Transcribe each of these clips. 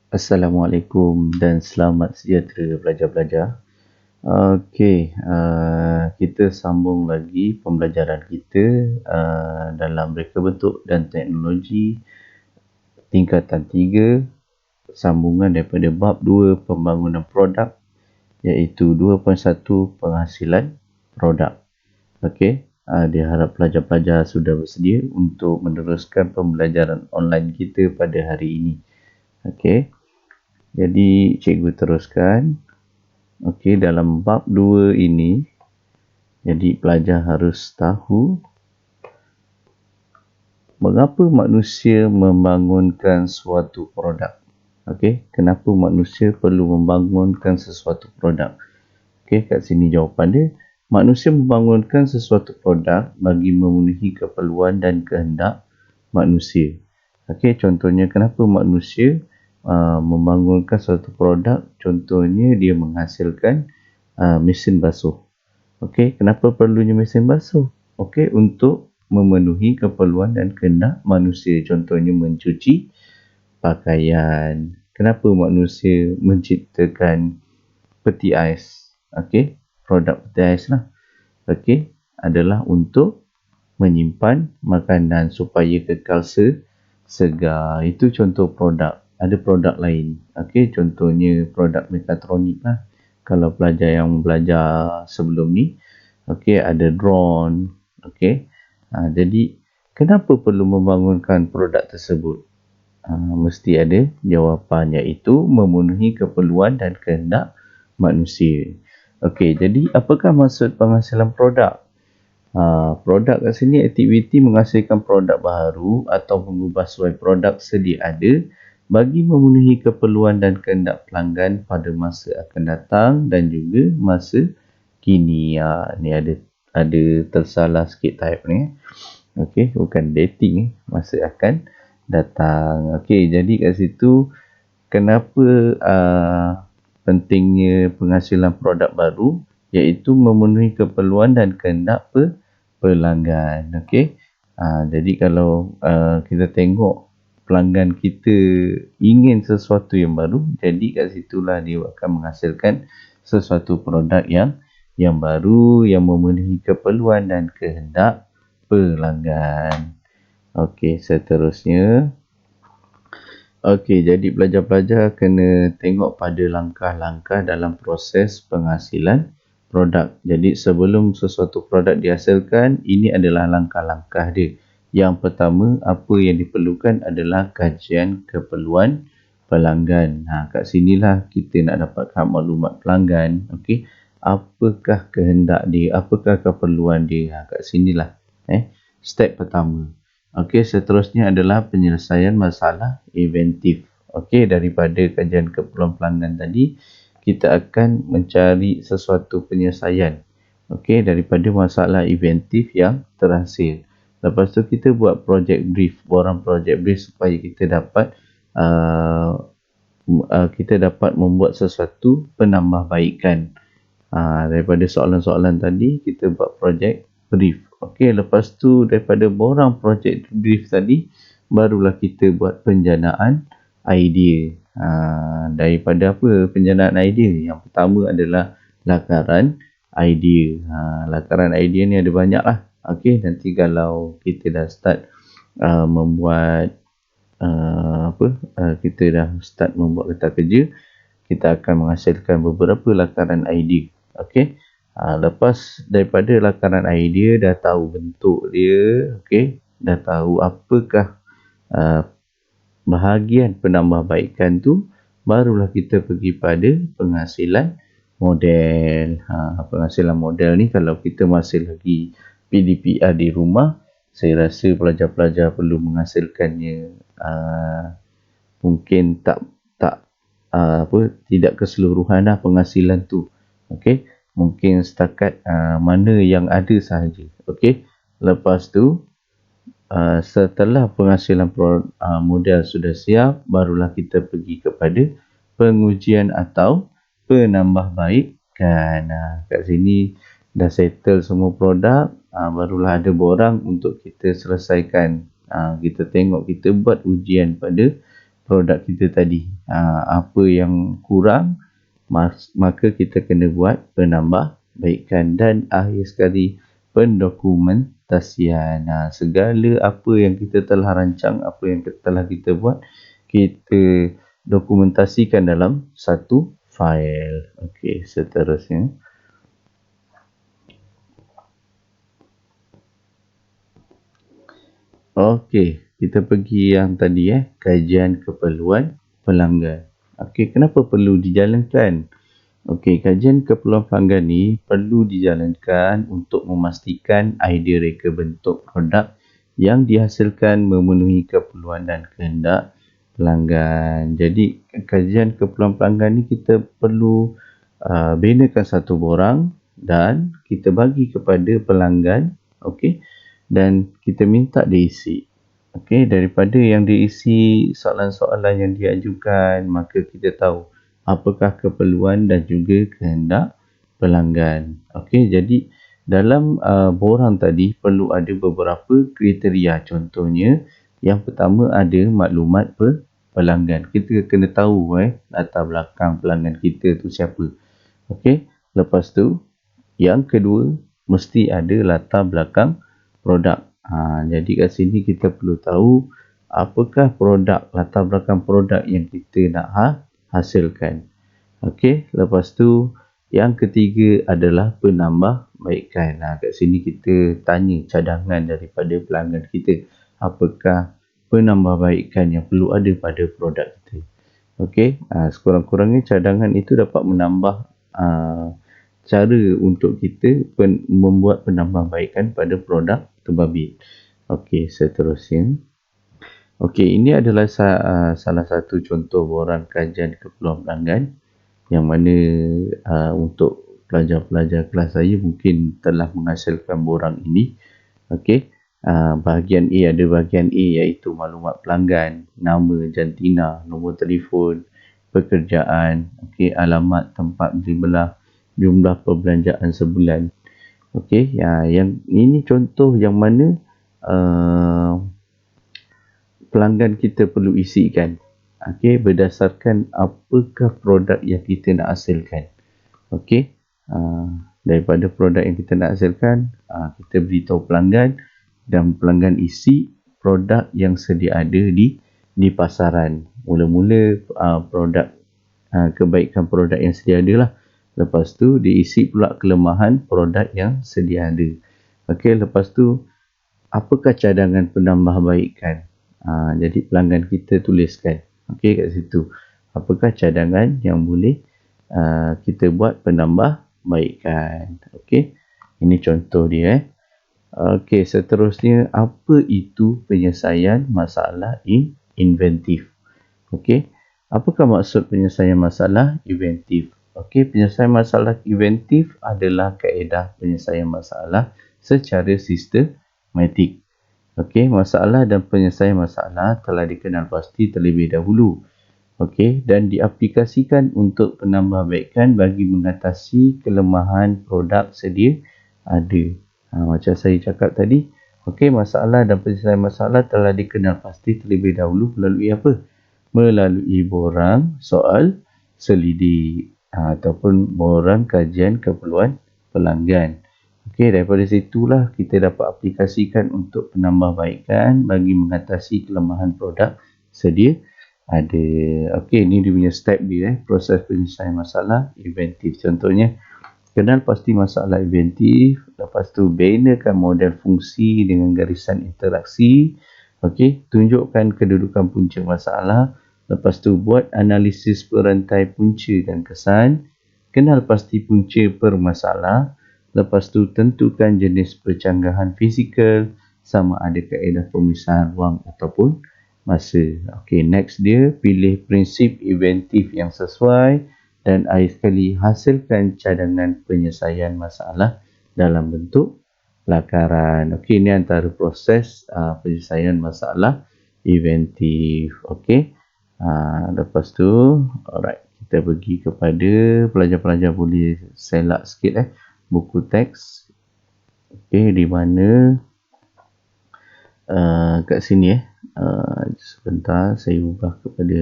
Assalamualaikum dan selamat sejahtera pelajar-pelajar. Kita sambung lagi pembelajaran kita dalam reka bentuk dan teknologi tingkatan 3, sambungan daripada bab 2 pembangunan produk, iaitu 2.1 penghasilan produk. Diharap pelajar-pelajar sudah bersedia untuk meneruskan pembelajaran online kita pada hari ini. Jadi cikgu teruskan. Dalam bab 2 ini, jadi pelajar harus tahu mengapa manusia membangunkan suatu produk. Kenapa manusia perlu membangunkan sesuatu produk? Kat sini jawapan dia. Manusia membangunkan sesuatu produk bagi memenuhi keperluan dan kehendak manusia. Contohnya kenapa manusia membangunkan suatu produk? Contohnya dia menghasilkan mesin basuh. Kenapa perlunya mesin basuh? Untuk memenuhi keperluan dan kehendak manusia. Contohnya mencuci pakaian. Kenapa manusia menciptakan peti ais? Produk peti ais lah. Adalah untuk menyimpan makanan supaya kekal segar. Itu contoh produk. Ada produk lain. Contohnya produk mekatronik lah. Kalau pelajar yang belajar sebelum ni, ada drone. Jadi kenapa perlu membangunkan produk tersebut? Mesti ada jawapan, iaitu memenuhi keperluan dan kehendak manusia. Jadi apakah maksud penghasilan produk? Produk kat sini aktiviti menghasilkan produk baru atau mengubah suai produk sedia ada bagi memenuhi keperluan dan kehendak pelanggan pada masa akan datang dan juga masa kini. Ni ada tersalah sikit type ni. Bukan dating, masa akan datang. Jadi kat situ kenapa pentingnya penghasilan produk baru, iaitu memenuhi keperluan dan kehendak pelanggan. Jadi kalau kita tengok pelanggan kita ingin sesuatu yang baru, jadi kat situlah dia akan menghasilkan sesuatu produk yang baru yang memenuhi keperluan dan kehendak pelanggan. Seterusnya. Jadi pelajar-pelajar kena tengok pada langkah-langkah dalam proses penghasilan produk. Jadi sebelum sesuatu produk dihasilkan, ini adalah langkah-langkah dia. Yang pertama, apa yang diperlukan adalah kajian keperluan pelanggan. Kat sinilah kita nak dapatkan maklumat pelanggan. Apakah kehendak dia, apakah keperluan dia. Kat sinilah step pertama. Seterusnya adalah penyelesaian masalah inventif. Daripada kajian keperluan pelanggan tadi, kita akan mencari sesuatu penyelesaian daripada masalah inventif yang terhasil. Lepas tu kita buat project brief, borang project brief supaya kita dapat membuat sesuatu penambahbaikan. Daripada soalan-soalan tadi, kita buat project brief. Lepas tu daripada borang project brief tadi, barulah kita buat penjanaan idea. Daripada apa penjanaan idea? Yang pertama adalah lakaran idea. Lakaran idea ni ada banyak lah. Nanti kalau kita dah start membuat kita dah start membuat kertas kerja, kita akan menghasilkan beberapa lakaran idea. Lepas daripada lakaran idea, dah tahu bentuk dia, dah tahu apakah bahagian penambahbaikan tu, barulah kita pergi pada penghasilan model. Penghasilan model ni kalau kita masih lagi PDPR di rumah, saya rasa pelajar-pelajar perlu menghasilkannya mungkin tidak keseluruhan dah penghasilan tu. Mungkin setakat mana yang ada sahaja. Lepas tu setelah penghasilan model sudah siap, barulah kita pergi kepada pengujian atau penambahbaikan. Kat sini dah settle semua produk, barulah ada borang untuk kita selesaikan. Kita tengok, kita buat ujian pada produk kita tadi. Apa yang kurang, maka kita kena buat penambahbaikan. Dan akhir sekali, pendokumentasian. Segala apa yang kita telah rancang, apa yang telah kita buat, kita dokumentasikan dalam satu fail. Okey, seterusnya. Okey, kita pergi yang tadi kajian keperluan pelanggan. Okey, kenapa perlu dijalankan? Okey, kajian keperluan pelanggan ni perlu dijalankan untuk memastikan idea reka bentuk produk yang dihasilkan memenuhi keperluan dan kehendak pelanggan. Jadi, kajian keperluan pelanggan ni kita perlu binakan satu borang dan kita bagi kepada pelanggan, okey, dan kita minta dia isi. Okey, daripada yang diisi soalan-soalan yang diajukan, maka kita tahu apakah keperluan dan juga kehendak pelanggan. Okey, jadi dalam borang tadi perlu ada beberapa kriteria. Contohnya, yang pertama ada maklumat pelanggan. Kita kena tahu latar belakang pelanggan kita tu siapa. Okey, lepas tu yang kedua mesti ada latar belakang produk. Jadi kat sini kita perlu tahu apakah latar belakang produk yang kita nak hasilkan. Okey, lepas tu yang ketiga adalah penambahbaikan. Kat sini kita tanya cadangan daripada pelanggan kita. Apakah penambahbaikan yang perlu ada pada produk kita. Okey, sekurang-kurangnya cadangan itu dapat menambah cara untuk kita membuat penambahbaikan pada produk terbabit. Okey, seterusnya. Okey, ini adalah salah satu contoh borang kajian keperluan pelanggan yang mana untuk pelajar-pelajar kelas saya mungkin telah menghasilkan borang ini. Okey, bahagian A ada bahagian A iaitu maklumat pelanggan, nama, jantina, nombor telefon, pekerjaan, okey, alamat, tempat berbelah, jumlah perbelanjaan sebulan. Okey, yang ini contoh yang mana pelanggan kita perlu isikan. Okey, berdasarkan apakah produk yang kita nak hasilkan. Okey, daripada produk yang kita nak hasilkan, kita beritahu pelanggan dan pelanggan isi produk yang sedia ada di pasaran. Mula-mula produk kebaikan produk yang sedia ada lah. Lepas tu diisi pula kelemahan produk yang sedia ada. Okey, lepas tu apakah cadangan penambahbaikan? Jadi pelanggan kita tuliskan. Okey, kat situ. Apakah cadangan yang boleh kita buat penambahbaikan? Okey, ini contoh dia. Okey, seterusnya, apa itu penyelesaian masalah inventif? Okey, apakah maksud penyelesaian masalah inventif? Okey, penyelesaian masalah inventif adalah kaedah penyelesaian masalah secara sistematik. Okey, masalah dan penyelesaian masalah telah dikenal pasti terlebih dahulu. Okey, dan diaplikasikan untuk penambahbaikan bagi mengatasi kelemahan produk sedia ada. Macam saya cakap tadi, okey, masalah dan penyelesaian masalah telah dikenal pasti terlebih dahulu melalui apa? Melalui borang soal selidik ataupun borang kajian keperluan pelanggan. Okey, daripada situlah kita dapat aplikasikan untuk penambahbaikan bagi mengatasi kelemahan produk sedia ada. Okey, ini dia punya step dia, proses penyelesaian masalah inventif. Contohnya, kenal pasti masalah inventif, lepas tu binakan model fungsi dengan garisan interaksi. Okey, tunjukkan kedudukan punca masalah, lepas tu buat analisis perantai punca dan kesan, kenal pasti punca permasalah, lepas tu tentukan jenis percanggahan fizikal, sama ada kaedah pemisahan ruang ataupun masa. Okey, next dia pilih prinsip inventif yang sesuai dan akhir sekali hasilkan cadangan penyelesaian masalah dalam bentuk lakaran. Okey, ini antara proses penyelesaian masalah inventif. Okey, lepas tu alright, kita pergi kepada pelajar-pelajar boleh select sikit buku teks. Okey, di mana kat sini Sebentar, saya ubah kepada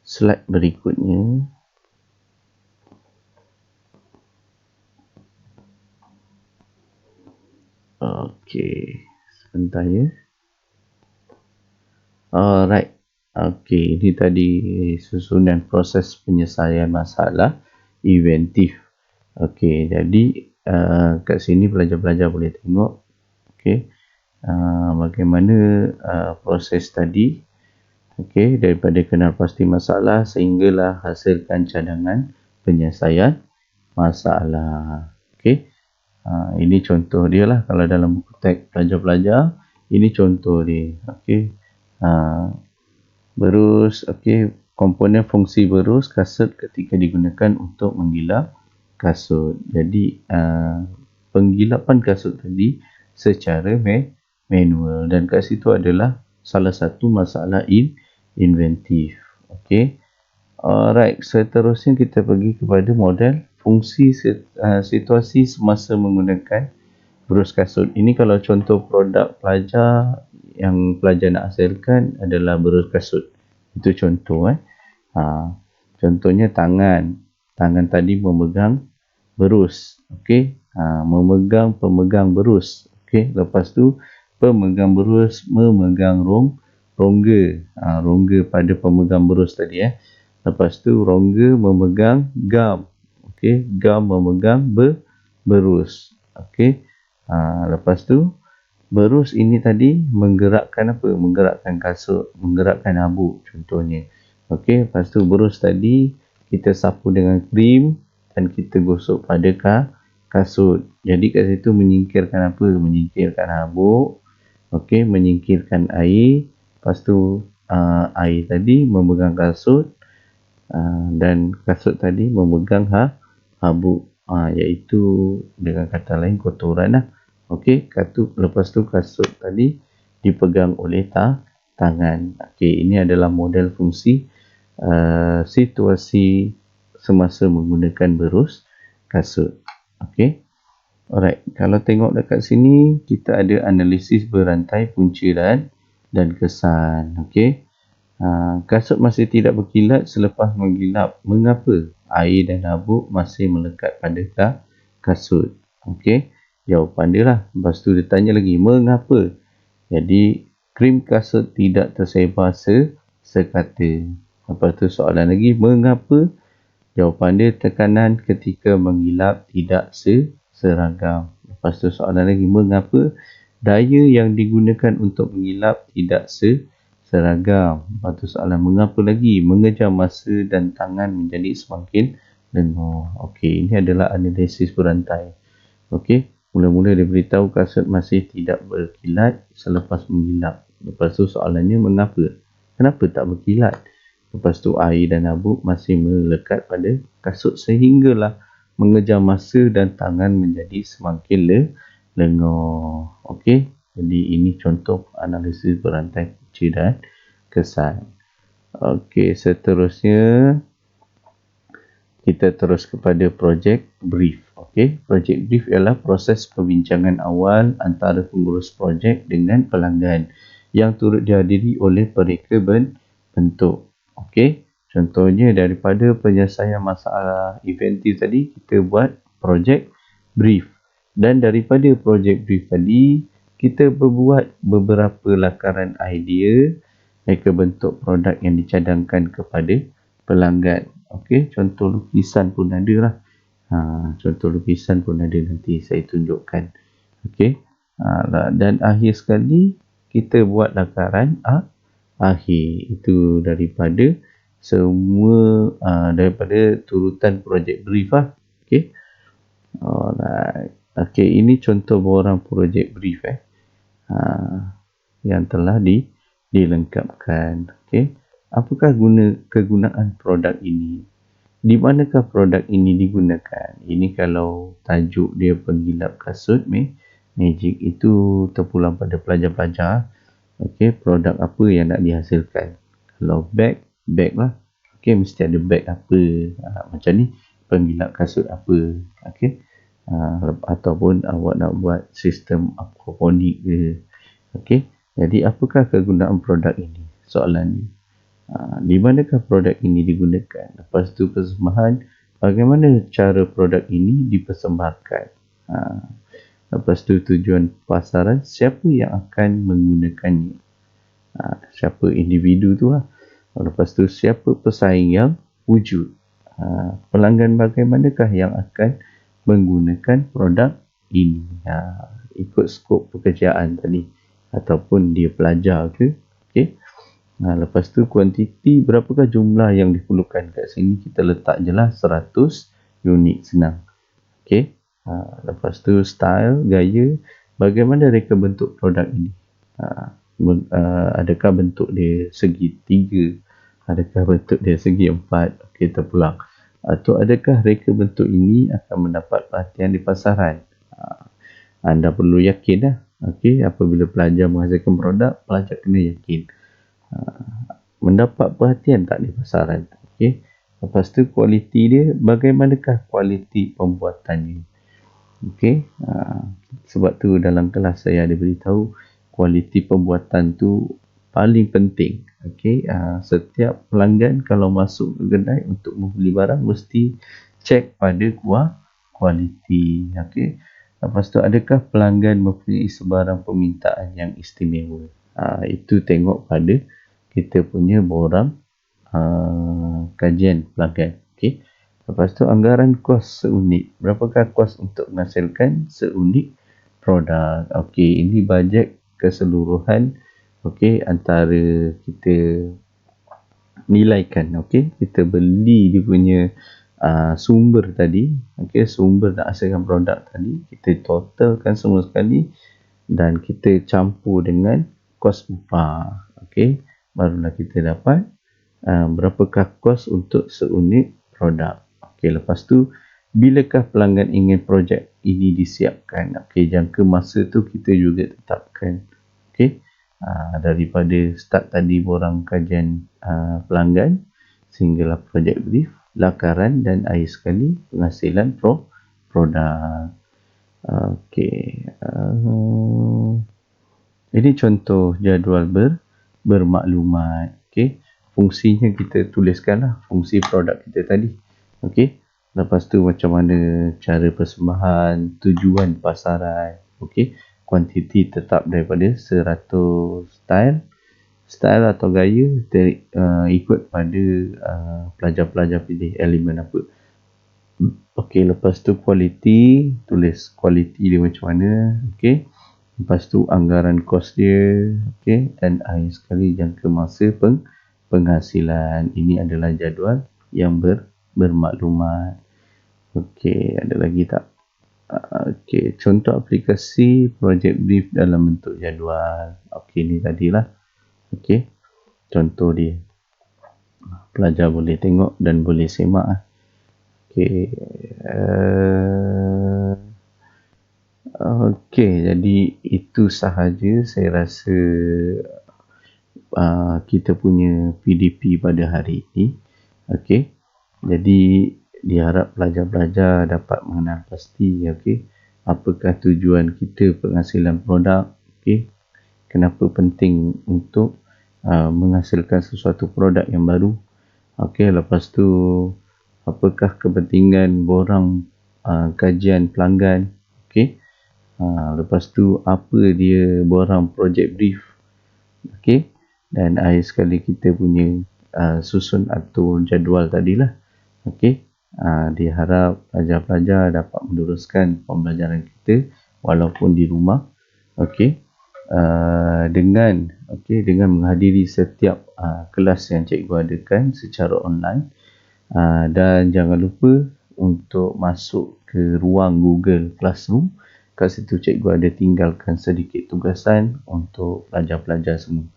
slide berikutnya. Okey, sebentar ya. Alright. Okey, ini tadi susunan proses penyelesaian masalah inventif. Okey, jadi kat sini pelajar-pelajar boleh tengok okey, bagaimana proses tadi. Okey, daripada kenal pasti masalah sehinggalah hasilkan cadangan penyelesaian masalah. Okey. Ini contoh dia lah kalau dalam buku teks pelajar-pelajar. Ini contoh dia. Okey. Berus, okey, komponen fungsi berus kasut ketika digunakan untuk menggilap kasut. Jadi penggilapan kasut tadi secara manual dan kat situ adalah salah satu masalah inventif. Okey. Alright, seterusnya kita pergi kepada model fungsi situasi semasa menggunakan berus kasut. Ini kalau contoh produk pelajar yang pelajar nak hasilkan adalah berus kasut. Itu contoh. Contohnya tangan. Tangan tadi memegang berus. Okey. Memegang pemegang berus. Okey. Lepas tu pemegang berus memegang rongga. Rongga pada pemegang berus tadi. Lepas tu rongga memegang gam. Okey. Gam memegang berus. Okey. Lepas tu berus ini tadi menggerakkan apa? Menggerakkan kasut, menggerakkan habuk contohnya. Okey, lepas tu berus tadi kita sapu dengan krim dan kita gosok pada kasut. Jadi kat situ menyingkirkan apa? Menyingkirkan habuk. Okey, menyingkirkan air. Lepas tu air tadi memegang kasut dan kasut tadi memegang habuk. Iaitu dengan kata lain kotoran lah. Okey, lepas tu kasut tadi dipegang oleh tangan. Okey, ini adalah model fungsi situasi semasa menggunakan berus kasut. Okey. Alright, kalau tengok dekat sini kita ada analisis berantai punca dan kesan. Okey. Kasut masih tidak berkilat selepas menggilap. Mengapa? Air dan habuk masih melekat pada kasut. Okey. Jawapan dia lah. Lepas tu dia tanya lagi, mengapa? Jadi, krim kasut tidak tersebar sekata. Lepas tu soalan lagi, mengapa? Jawapan dia, tekanan ketika menggilap tidak seragam. Lepas tu soalan lagi, mengapa? Daya yang digunakan untuk menggilap tidak seragam. Lepas tu soalan, mengapa lagi? Mengejar masa dan tangan menjadi semakin lengur. Okey, ini adalah analisis berantai. Okey. Mula-mula dia beritahu kasut masih tidak berkilat selepas menggilap. Lepas tu soalannya mengapa? Kenapa tak berkilat? Lepas tu air dan habuk masih melekat pada kasut sehinggalah mengejar masa dan tangan menjadi semakin lengur. Okey. Jadi ini contoh analisis berantai punca dan kesan. Okey, seterusnya kita terus kepada projek brief. Okey, projek brief ialah proses perbincangan awal antara pengurus projek dengan pelanggan yang turut dihadiri oleh pereka bentuk. Okey, contohnya daripada penyelesaian masalah inventif tadi kita buat projek brief dan daripada projek brief tadi kita berbuat beberapa lakaran idea mereka bentuk produk yang dicadangkan kepada pelanggan. Okey, contoh lukisan pun ada lah. Contoh lukisan pun ada, nanti saya tunjukkan. Okey. Dan akhir sekali kita buat lakaran akhir. Itu daripada semua daripada turutan projek brief lah. Okey. Alright. Okey, ini contoh borang projek brief yang telah dilengkapkan. Okey. Apakah kegunaan produk ini? Di manakah produk ini digunakan? Ini kalau tajuk dia penggilap kasut magic itu terpulang pada pelajar-pelajar. Okey, produk apa yang nak dihasilkan? Kalau bag lah. Okey, mesti ada bag apa. Macam ni, penggilap kasut apa. Okey. Ataupun awak nak buat sistem aquaponik ke. Okey. Jadi apakah kegunaan produk ini? Soalan ni. Di manakah produk ini digunakan? Lepas tu persembahan, bagaimana cara produk ini dipersembahkan? Lepas tu tujuan pasaran, siapa yang akan menggunakannya? Siapa individu tu lah. Lepas tu siapa pesaing yang wujud? Pelanggan bagaimanakah yang akan menggunakan produk ini? Ikut skop pekerjaan tadi ataupun dia pelajar ke. Okay. Lepas tu kuantiti, berapakah jumlah yang diperlukan? Kat sini kita letak je lah 100 unit, senang. Okay. Lepas tu style, gaya, bagaimana reka bentuk produk ini? Adakah bentuk dia segi 3? Adakah bentuk dia segi 4? Okay, terpulang. Atau adakah reka bentuk ini akan mendapat perhatian di pasaran? Anda perlu yakin lah. Okay, apabila pelajar menghasilkan produk, pelajar kena yakin. Mendapat perhatian tak di pasaran? Okay. Lepas tu kualiti dia, bagaimanakah kualiti pembuatannya? Okay. Sebab tu dalam kelas saya ada beritahu kualiti pembuatan tu paling penting. Okay. Setiap pelanggan kalau masuk ke kedai untuk membeli barang mesti cek pada kualiti. Okay. Lepas tu adakah pelanggan mempunyai sebarang permintaan yang istimewa? Itu tengok pada kita punya borang kajian pelanggan. Okay. Lepas tu anggaran kos seunit. Berapakah kos untuk menghasilkan seunit produk? Okey, ini bajet keseluruhan. Okey, antara kita nilaikan. Okey, kita beli dia punya sumber tadi. Okey, sumber nak hasilkan produk tadi. Kita totalkan semua sekali dan kita campur dengan kos upah. Okey, barulah kita dapat berapakah kos untuk seunit produk. Okey, lepas tu bilakah pelanggan ingin projek ini disiapkan? Okey, jangka masa tu kita juga tetapkan. Okey, daripada start tadi borang kajian pelanggan sehinggalah projek brief, lakaran dan akhir sekali penghasilan produk. Okey, ini contoh jadual bermaklumat. Okey, fungsinya kita tuliskanlah fungsi produk kita tadi. Okey. Lepas tu macam mana cara persembahan, tujuan pasaran. Okey. Kuantiti tetap daripada 100 style atau gaya ikut pada pelajar-pelajar pilih elemen apa. Okey, lepas tu kualiti, tulis kualiti dia macam mana. Okey. Lepas tu anggaran kos dia, okey, dan akhir sekali jangka masa penghasilan. Ini adalah jadual yang bermaklumat. Okey, ada lagi tak? Okey, contoh aplikasi project brief dalam bentuk jadual. Okey, ni tadilah. Okey, contoh dia. Pelajar boleh tengok dan boleh semak. Okey. Okey, jadi itu sahaja saya rasa kita punya PDP pada hari ini. Okey. Jadi diharap pelajar-pelajar dapat mengenal pasti apakah tujuan kita penghasilan produk, kenapa penting untuk menghasilkan sesuatu produk yang baru. Lepas tu apakah kepentingan borang kajian pelanggan. Lepas tu apa dia borang project brief. Dan akhir sekali kita punya susun atur jadual tadilah. Diharap pelajar-pelajar dapat meneruskan pembelajaran kita walaupun di rumah. Dengan menghadiri setiap kelas yang cikgu adakan secara online. Dan jangan lupa untuk masuk ke ruang Google Classroom. Kat situ cikgu ada tinggalkan sedikit tugasan untuk pelajar-pelajar semua.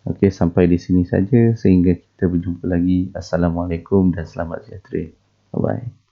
Okey, sampai di sini saja sehingga kita berjumpa lagi. Assalamualaikum dan selamat sejahtera. Bye-bye.